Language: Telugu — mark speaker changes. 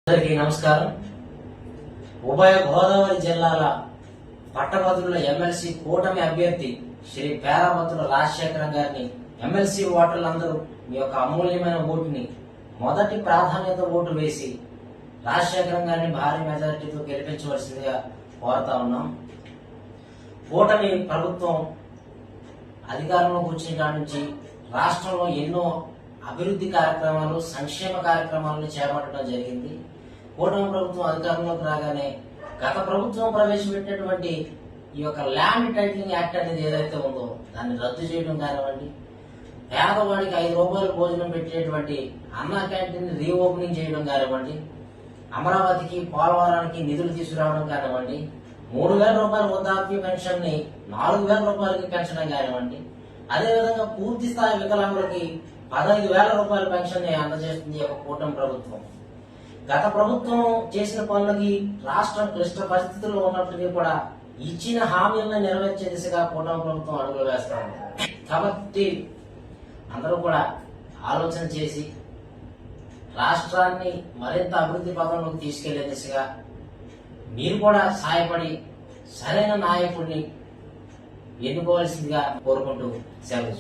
Speaker 1: అందరికీ నమస్కారం. ఉభయ గోదావరి జిల్లాల పట్టభద్రుల ఎమ్మెల్సీ కూటమి అభ్యర్థి శ్రీ పేరాబత్తుల రాజశేఖరం గారిని ఎమ్మెల్సీ ఓటర్లందరూ మీ యొక్క అమూల్యమైన ఓటుని మొదటి ప్రాధాన్యత ఓటు వేసి రాజశేఖరం గారిని భారీ మెజారిటీతో గెలిపించవలసిందిగా కోరుతా ఉన్నాం. కూటమి ప్రభుత్వం అధికారంలోకి వచ్చిన కాడి నుంచి రాష్ట్రంలో ఎన్నో అభివృద్ధి కార్యక్రమాలు, సంక్షేమ కార్యక్రమాలను చేపట్టడం జరిగింది. కూటమి ప్రభుత్వం అధికారంలోకి రాగానే గత ప్రభుత్వం ప్రవేశపెట్టినటువంటి ఈ యొక్క ల్యాండ్ టైటిలింగ్ యాక్ట్ అనేది ఏదైతే ఉందో దాన్ని రద్దు చేయడం కానివ్వండి, పేదవాడికి 5 రూపాయలు భోజనం పెట్టేటువంటి అన్నా క్యాంటీన్ రీఓపెనింగ్ చేయడం కానివ్వండి, అమరావతికి పోలవరానికి నిధులు తీసుకురావడం కానివ్వండి, 3,000 రూపాయల వృద్ధాప్య పెన్షన్ ని 4,000 రూపాయలకి పెంచడం కానివ్వండి, అదేవిధంగా పూర్తి స్థాయి వికలాంగులకి 15,000 రూపాయల పెన్షన్ ని అందజేస్తుంది ఒక కూటమి ప్రభుత్వం. గత ప్రభుత్వం చేసిన పనులకి రాష్ట్రం క్లిష్ట పరిస్థితుల్లో ఉన్నప్పటికీ కూడా ఇచ్చిన హామీలను నెరవేర్చే దిశగా కూటమి ప్రభుత్వం అడుగులు వేస్తా ఉంది. కాబట్టి అందరూ కూడా ఆలోచన చేసి రాష్ట్రాన్ని మరింత అభివృద్ధి పథంలోకి తీసుకెళ్లే దిశగా మీరు కూడా సహాయపడి సరైన నాయకుడిని ఎన్నుకోవాల్సిందిగా కోరుకుంటూ సెలవు.